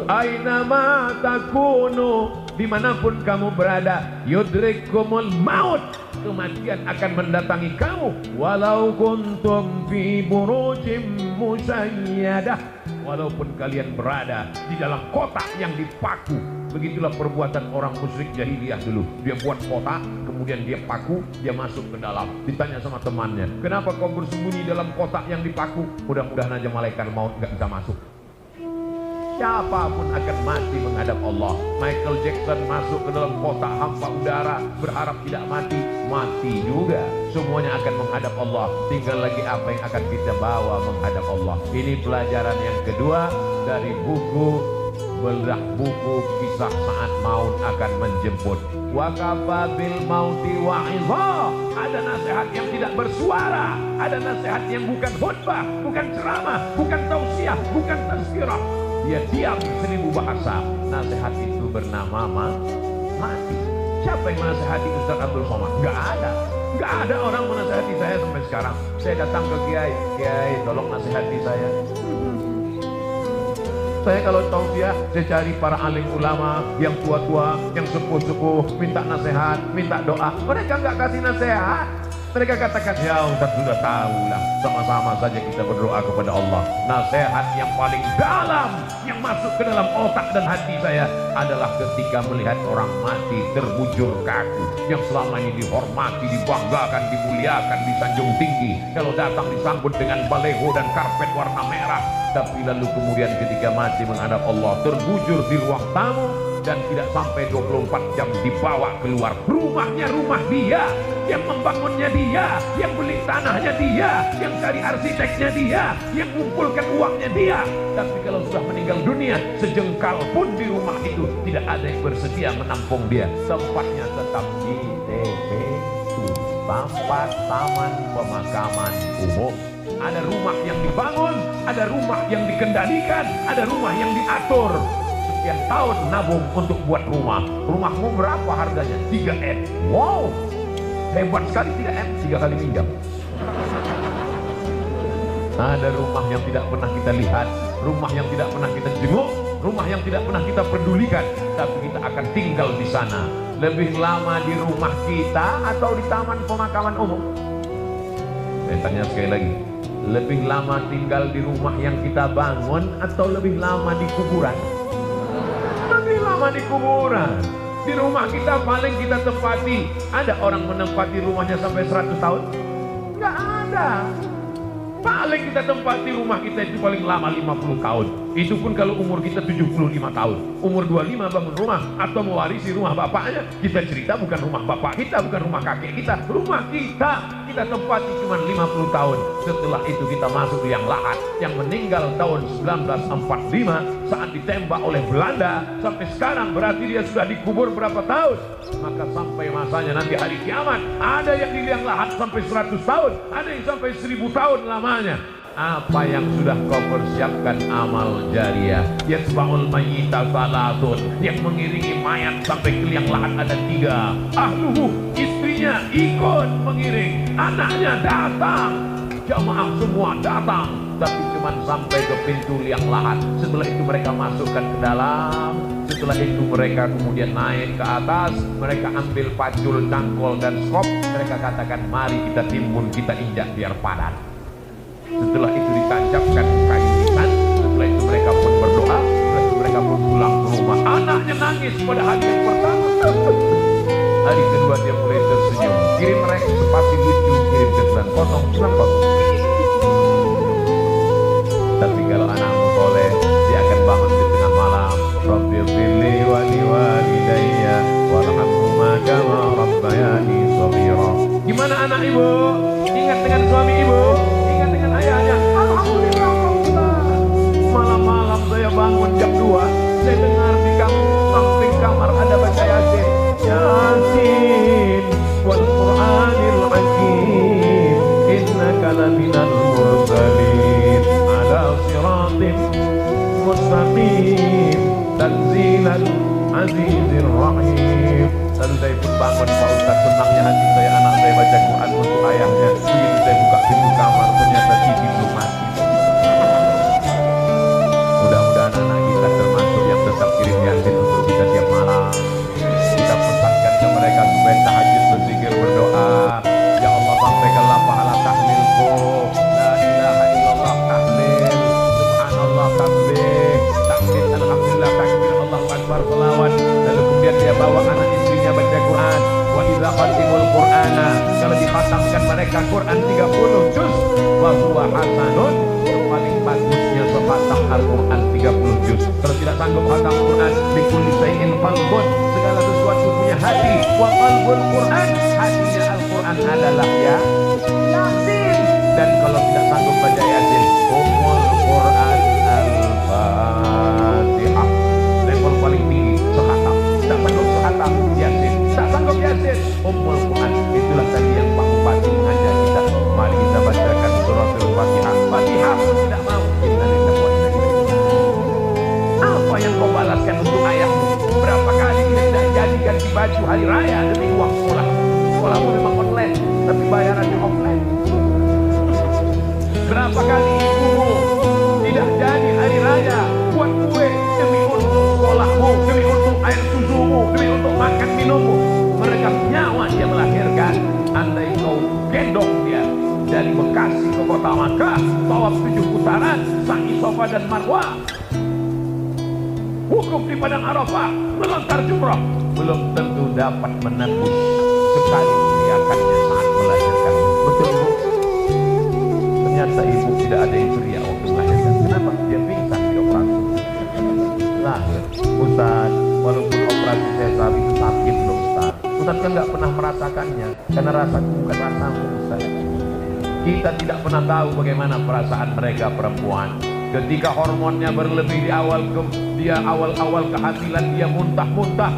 Ainama takunu, dimanapun kamu berada, yudrikumul maut, kematian akan mendatangi kamu. Walau kuntum fi burujim musayyadah, walaupun kalian berada di dalam kotak yang dipaku. Begitulah perbuatan orang musyrik jahiliyah dulu. Dia buat kotak, kemudian dia paku, dia masuk ke dalam. Ditanya sama temannya, kenapa kau bersembunyi dalam kotak yang dipaku? Mudah-mudahan aja malaikat maut gak bisa masuk. Siapapun akan mati menghadap Allah. Michael Jackson masuk ke dalam kotak hampa udara, berharap tidak mati, mati juga. Semuanya akan menghadap Allah. Tinggal lagi apa yang akan kita bawa menghadap Allah. Ini pelajaran yang kedua dari buku belah buku kisah saat maut akan menjemput. Wa kafa bil mauti wa'idha. Ada nasihat yang tidak bersuara, ada nasihat yang bukan khutbah, bukan ceramah, bukan tausiah, bukan tazkirah. Dia diam 1000 bahasa. Nasihat itu bernama mati. Siapa yang menasihati Ustaz Abdul Somad? Gak ada. Gak ada orang menasihati saya sampai sekarang. Saya datang ke Kiai, Kiai tolong nasihati saya. Saya kalau tausiah, saya cari para alim ulama yang tua-tua, yang sepuh-sepuh, minta nasihat, minta doa. Mereka nggak kasih nasihat. Mereka katakan, ya Ustaz sudah tahu lah, sama-sama saja kita berdoa kepada Allah. Nasihat yang paling dalam, yang masuk ke dalam otak dan hati saya adalah ketika melihat orang mati terbujur kaku, yang selama ini dihormati, dibanggakan, dimuliakan, disanjung tinggi. Kalau datang disambut dengan baleho dan karpet warna merah, tapi lalu kemudian ketika mati menghadap Allah terbujur di ruang tamu dan tidak sampai 24 jam dibawa keluar. Rumahnya rumah dia, yang membangunnya dia, yang beli tanahnya dia, yang cari arsiteknya dia, yang mengumpulkan uangnya dia. Tapi kalau sudah meninggal dunia, sejengkal pun di rumah itu tidak ada yang bersedia menampung dia. Tempatnya tetap di TPU, tempat taman pemakaman umum. Ada rumah yang dibangun, ada rumah yang dikendalikan, ada rumah yang diatur. Sekian tahun nabung untuk buat rumah. Rumahmu berapa harganya? 3M. Wow, hebat sekali 3M, 3 kali minjam. Ada rumah yang tidak pernah kita lihat, rumah yang tidak pernah kita jenguk, rumah yang tidak pernah kita pedulikan, tapi kita akan tinggal di sana. Lebih lama di rumah kita atau di taman pemakaman umum? Saya tanya sekali lagi, lebih lama tinggal di rumah yang kita bangun atau lebih lama di kuburan? Lebih lama di kuburan. Di rumah kita paling kita tempati. Ada orang menempati rumahnya sampai 100 tahun? Nggak ada. Paling kita tempati rumah kita itu paling lama 50 tahun. Itu pun kalau umur kita 75 tahun. Umur 25 bangun rumah atau mewarisi rumah bapaknya. Kita cerita bukan rumah bapak kita, bukan rumah kakek kita. Rumah kita tempati cuma 50 tahun. Setelah itu kita masuk liang lahat. Yang meninggal tahun 1945 saat ditembak oleh Belanda. Sampai sekarang berarti dia sudah dikubur berapa tahun? Maka sampai masanya nanti hari kiamat, ada yang di liang lahat sampai 100 tahun, ada yang sampai 1000 tahun lamanya. Apa yang sudah kau persiapkan amal jariah? Yatba'ul mayyita salatun, yang mengiringi mayat sampai ke liang lahat ada 3. Ahluhu, istrinya ikut mengiring, anaknya datang, jamaah semua datang, tapi cuma sampai ke pintu liang lahat. Setelah itu mereka masukkan ke dalam. Setelah itu mereka kemudian naik ke atas, mereka ambil pacul, cangkol dan skop. Mereka katakan, mari kita timbun, kita injak biar padat. Setelah itu ditancapkan kayu hitam. Setelah itu mereka pun berdoa. Setelah itu mereka pun pulang ke rumah. Anaknya nangis pada hari yang pertama. Hari kedua dia mulai tersenyum. Kirim mereka sepasi lucu, kirim kesan potong, potong. Tapi kalau anakmu soleh, dia akan bangun di tengah malam. Rabbil firli wa liwalidayya warhamhuma kama rabbayani shaghira. Gimana anak ibu? Ingat dengan suami ibu? Ingat dengan ayahnya? Alhamdulillah. Malam-malam saya bangun jam 2, saya dengar di samping kamar ada baca Yasin. Yasin wal Qur'anil Hakim innaka laminal mursalin ala siratin mustaqim tanzilal azizir rahim. Lalu saya pun bangun, Pak Ustaz, senangnya hati saya, anak saya baca Quran untuk ayahnya. Begitu saya buka pintu kamar, ternyata TV belum mati. Mudah-mudahan anak kita termasuk yang Kalau tidak sanggup khatam Quran, bikulli syai'in qalbun, segala sesuatu punya hati. Wa qalbul Quran, hatinya Al-Quran adalah Yasin. Dan kalau tidak sanggup baca Yasin, Ummul Quran Al-Fatihah. Level paling tinggi sekhatam. Tak sanggup sekhatam Yasin, tak sanggup Yasin, Ummul Quran. Itulah tadi yang Pak Bupati mengajak kita. Mari kita bacakan surah Al-Fatihah. Fatihah pun tidak mau. Apa yang kau balaskan untuk ayahmu? Berapa kali kita tidak jadikan di baju hari raya demi uang sekolah? Sekolahmu memang online, tapi bayarannya offline. Berapa kali ibumu tidak jadi hari raya buat kue demi untuk sekolahmu, demi untuk air susumu, demi untuk makan minummu. Mereka nyawa dia melahirkan. Andai kau gendong dia dari Bekasi ke kota Makkah, tawaf 7 putaran, sa'i Safa dan Marwah, wukuf di padang Arafah, melontar jumrah, belum tentu dapat menembus sekali teriakannya saat melahirkan. Betul Bu? Ternyata ibu tidak ada yang teriak waktu melahirkan. Kenapa? Dia pingsan di operasi. Lahir. Ustaz, walaupun operasi sesar itu sakit loh Ustaz. Ustaz kan nggak pernah merasakannya, karena rasaku bukan rasamu Ustaz. Kita tidak pernah tahu bagaimana perasaan mereka perempuan. Ketika hormonnya berlebih di awal kehamilan, dia muntah-muntah.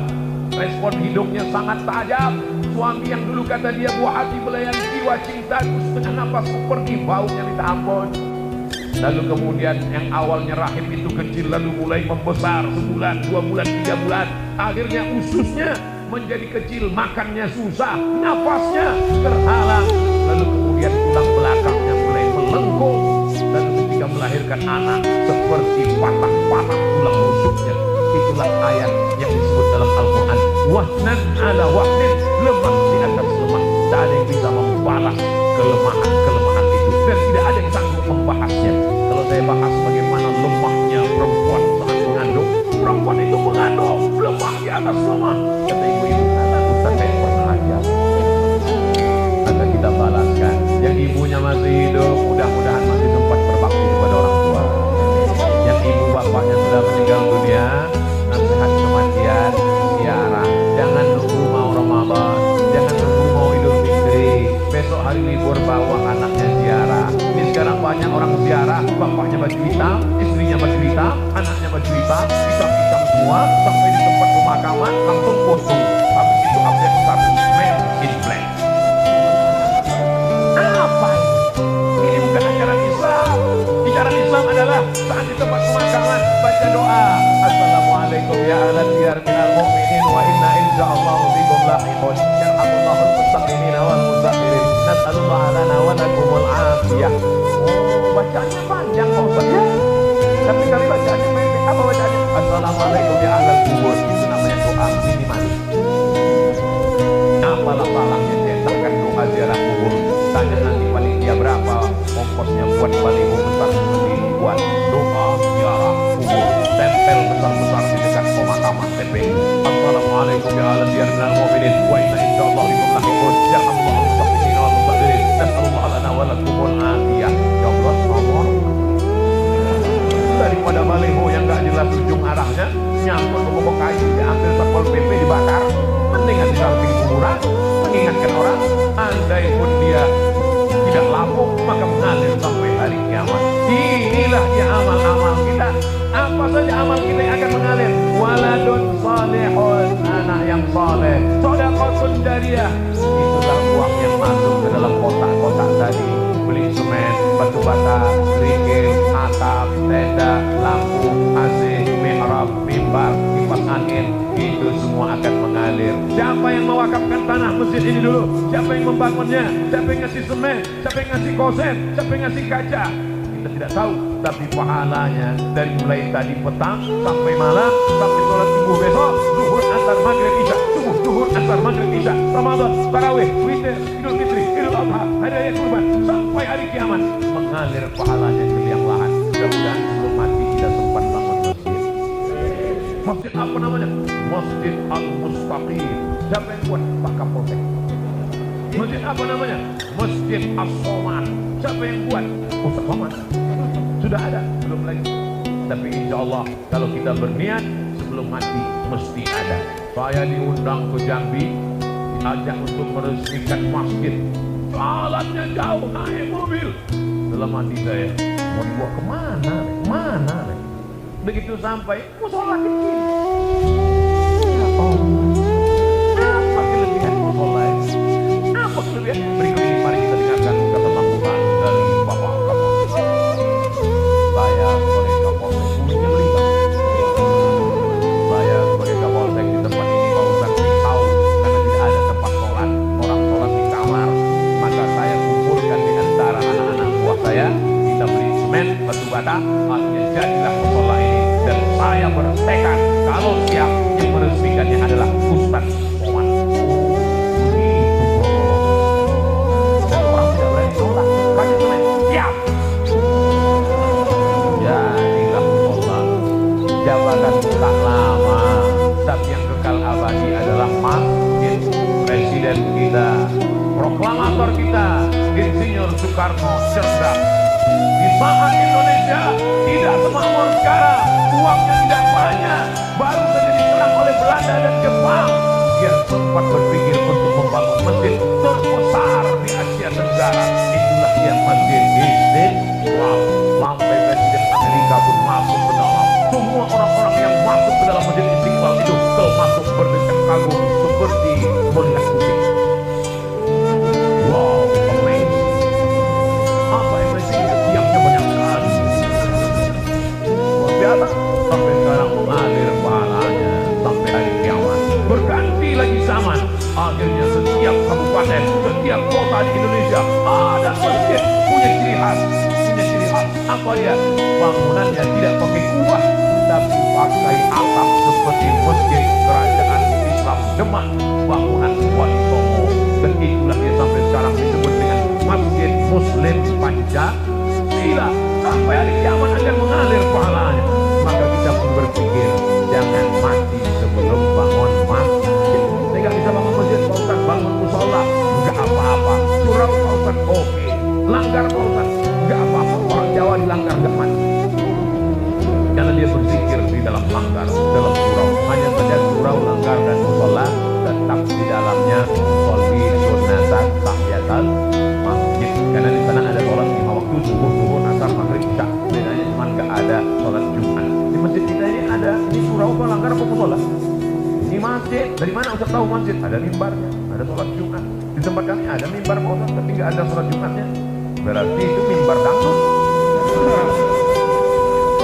Respon hidungnya sangat tajam. Suami yang dulu kata dia buah hati belayan jiwa cintaku, setengah nafasku pergi, baunya minta ampun. Lalu kemudian yang awalnya rahim itu kecil, lalu mulai membesar, sebulan, 2 bulan, 3 bulan. Akhirnya ususnya menjadi kecil, makannya susah, nafasnya terhalang. Lalu kemudian tulang belakangnya mulai melengkung. Dan ketika melahirkan anak seperti patah-patah tulang rusuknya. Itulah ayat yang disebut dalam Al-Quran, wahnan ala wahnin, lemah di atas lemah. Tak ada yang bisa membalas kelemahan itu, dan tidak ada yang sanggup membahasnya. Kalau saya bahas bagaimana lemahnya perempuan saat mengandung, perempuan itu mengandung lemah di atas lemah. Kata ibu-ibu, Ustaz kayak pernah aja. Maka kita balaskan. Yang ibunya masih hidup, mudah-mudahan masih sempat berbakti kepada orang tua. Yang ibu bapaknya sudah meninggal dunia, nasihat kematian, ziarah. Jangan nunggu mau Ramadan, jangan nunggu mau Idul Fitri. Besok hari libur bawa anaknya ziarah. Ini sekarang banyak orang ziarah, bapaknya baju hitam, istrinya baju hitam, anaknya baju hitam, hitam-hitam semua, sampai di tempat pemakaman langsung foto. Habis itu update status man in black. Apa? Ini bukan ajaran Islam. Ajaran Islam adalah saat di tempat pemakaman baca doa. Assalamualaikum ya ahlan diyar minal mu'minin wa inna insyaallahu bikum lahiqun. Yarhamullahul mustaqimina wal mustakbirin. Nas'alullah lana wa lakumul afiyah. Oh, bacanya panjang Pak Ustaz ya. Tapi kami bacanya pendek. Apa bacanya? Assalamualaikum ya ahlan kubur. Itu namanya doa minimal. Apalah salahnya cetakkan doa ziarah kubur. Tanya nanti panitia berapa ongkosnya buat baliho besar seperti ini, buat doa ziarah kubur. Tempel besar-besar di dekat pemakaman TPI. Assalamualaikum ya ahlan diyar minal mu'minin wa inna insyaallah bikum lahiqun. Yarhamullahul mustaqimina wal mustakbirin. Nas'alullah lana wa lakumul afiyah. Joblos nomor. Daripada baliho yang gak jelas ujung arahnya, nyangkut ke pokok kayu, diambil Satpol PP dibakar, mendingan di samping kuburan, mengingatkan orang. Andai pun dia tidak lapuk, maka mengalir sampai hari kiamat. Inilah dia amal-amal kita. Apa saja amal kita yang akan mengalir. Waladun salihun, anak yang saleh, shadaqatun jariyah. Itulah uang yang masuk ke dalam kotak-kotak tadi. Beli semen, batu bata, kerikil, atap, tenda, lampu, AC, mihrab, mimbar, kipas angin. Itu semua akan mengalir. Siapa yang mewakafkan tanah masjid ini dulu? Siapa yang membangunnya? Siapa yang ngasih semen? Siapa yang ngasih kosen? Siapa yang ngasih kaca? Kita tidak tahu, tapi pahalanya dari mulai tadi petang sampai malam, sampai sholat subuh besok, zuhur asar maghrib isya, subuh zuhur asar maghrib isya, Ramadan, tarawih, witir, Idul Fitri, Idul Adha, hari raya kurban, sampai hari kiamat mengalir pahalanya ke liang lahat. Mudah-mudahan sebelum mati kita sempat bangun masjid. Masjid apa namanya? Masjid Al-Mustaqim. Siapa yang buat? Pak Kapolsek. Masjid apa namanya? Masjid As-Somad. Siapa yang buat? Ustaz Somad. Sudah ada? Belum lagi. tapi insya Allah kalau kita berniat sebelum mati mesti ada. Saya diundang ke Jambi, diajak untuk meresmikan masjid. Jalannya jauh, naik mobil. Dalam hati saya, mau dibawa kemana? Mana? Begitu sampai, musola kecil. Ya Allah, apa kelebihan musola ini? Apa kelebihan? Berikut ini mari kita dengarkan kata sambutan dari Bapak Kapolres. Saya sebagai Kapolres punya berita. Saya sebagai Kapolres di tempat ini barusan tahu karena tidak ada tempat sholat, orang sholat di kamar. Maka saya kumpulkan di antara anak-anak buah saya, kita beli semen, batu bata, akhirnya jadilah musola ini. Dan saya bertekad kalau siap yang meresmikannya adalah Ustaz Somad. Dan orang tidak berani nolak. Kasih semen, siap. Jadilah musola. Jabatan tak lama, tapi yang kekal abadi adalah masjid. Presiden kita, proklamator kita, Insinyur Soekarno cerdas. Di saat Indonesia tidak semakmur sekarang, uangnya tidak banyak, baru saja diserang oleh Belanda dan Jepang, dia sempat berpikir untuk membangun masjid terbesar di Asia Tenggara. Itulah dia Masjid Istiqlal. Sampai Presiden Amerika pun masuk ke dalam. Semua orang-orang yang masuk ke dalam Masjid Istiqlal itu termasuk berdecak kagum seperti melihat kucing. Wow, amazing. Apa amazingnya? Tiapnya banyak sekali. Luar biasa. Sampai sekarang mengalir pahalanya sampai hari kiamat. Berganti lagi zaman. Akhirnya setiap kabupaten, setiap kota di Indonesia ada masjid punya ciri khas. Apa dia? Bangunannya tidak pakai kubah, tapi pakai atap seperti masjid kerajaan Islam Demak, bangunan Wali Songo. Dan itulah dia sampai sekarang disebut dengan Masjid Muslim Pancasila. Sampai hari kiamat akan mengalir pahalanya. Maka kita pun berpikir jangan mati sebelum bangun masjid. Saya nggak bisa bangun masjid, Pak Ustaz, bangun musola nggak apa-apa. Surau Pak Ustaz, oke. Langgar Pak Ustaz, nggak apa-apa. Orang Jawa dilanggar nggak mati. Karena dia berzikir di dalam langgar, dalam surau. Hanya saja surau, langgar dan musola tetap di dalamnya sholli sunnatan tahiyatul masjid. Karena di sana ada sholat 5 waktu, subuh, zuhur, asar, maghrib, isya. Bedanya cuma nggak ada sholat Jumat. Di masjid kita ini ada, ini surau apa, langgar apa, musola? Ini masjid. Dari mana Ustaz tahu masjid? Ada mimbarnya, ada sholat Jumat. Di tempat kami ada mimbar Pak Ustaz, tapi nggak ada sholat Jumatnya. Berarti itu mimbar dangdut.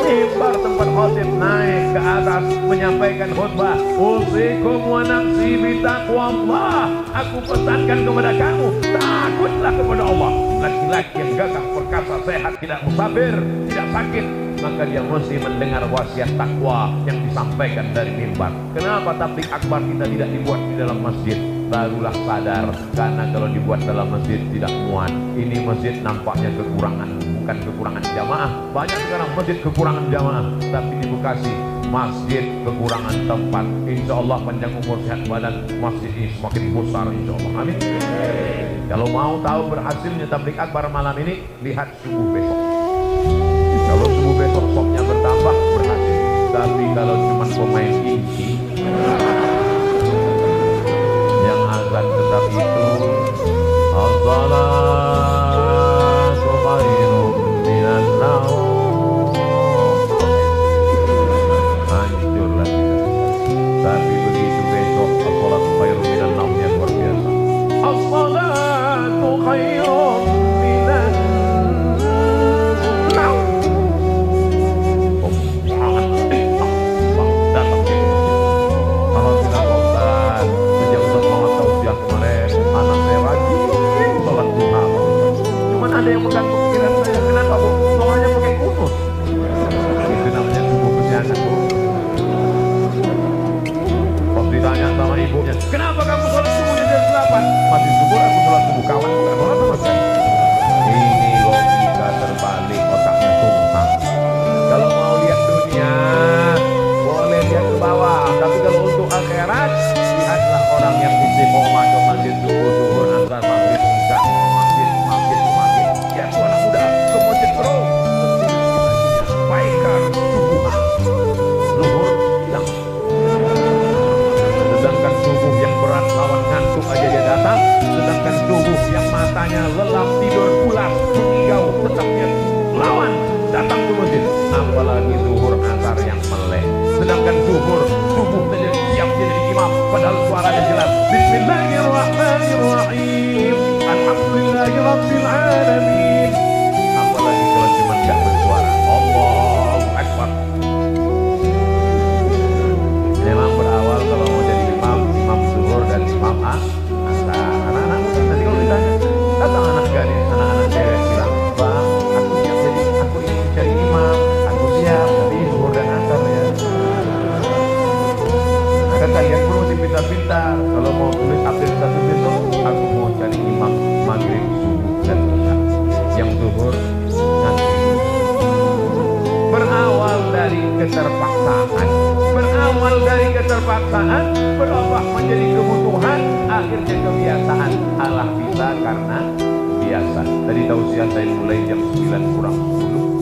Mimbar tempat khotib naik ke atas menyampaikan khutbah. Usikum wa nafsi bitaqwallah. Aku pesankan kepada kamu, takutlah kepada Allah. Laki-laki yang gagah perkasa, sehat, tidak musafir, tidak sakit, maka dia mesti mendengar wasiat takwa yang disampaikan dari mimbar. Kenapa tabligh akbar kita tidak dibuat di dalam masjid? Barulah sadar, karena kalau dibuat dalam masjid tidak muat. Ini masjid nampaknya kekurangan, bukan kekurangan jamaah. Banyak sekarang masjid kekurangan jamaah, tapi di Bekasi masjid kekurangan tempat. Insya Allah panjang umur sehat badan, masjid ini semakin besar insya Allah. Amin. Kalau mau tahu berhasilnya tabligh akbar malam ini, lihat subuh besok. Kalau subuh besok sopnya bertambah, berhasil. Tapi kalau cuma pemain inci yang azan tetap itu, as-salatu khairun minan naum, hancurlah kita. Tapi begitu besok as-salatu khairun minan naum yang luar biasa. As-salatu khairun minan padahal suaranya jelas. Bismillahirrahmanirrahim. Alhamdulillahirabbil alamin. Apalagi kalau cuma enggak bersuara. Allahu Akbar. Memang berawal kalau mau jadi imam zuhur dan imam asar. Anak-anak muda nanti kalau ditanya, datang anak gadis, anak-anak cewek bilang, bang, aku siap jadi, aku ingin jadi imam, aku siap, tapi zuhur dan asar ya. Maka kalian perlu pintar-pintar. Kalau mau tulis update satu besok, aku mau cari imam maghrib, subuh dan isya. Yang zuhur nanti. Berawal dari keterpaksaan. Berawal dari keterpaksaan, berubah menjadi kebutuhan, akhirnya kebiasaan. Allah bisa karena biasa. Tadi tausiah saya mulai jam 9 kurang 10.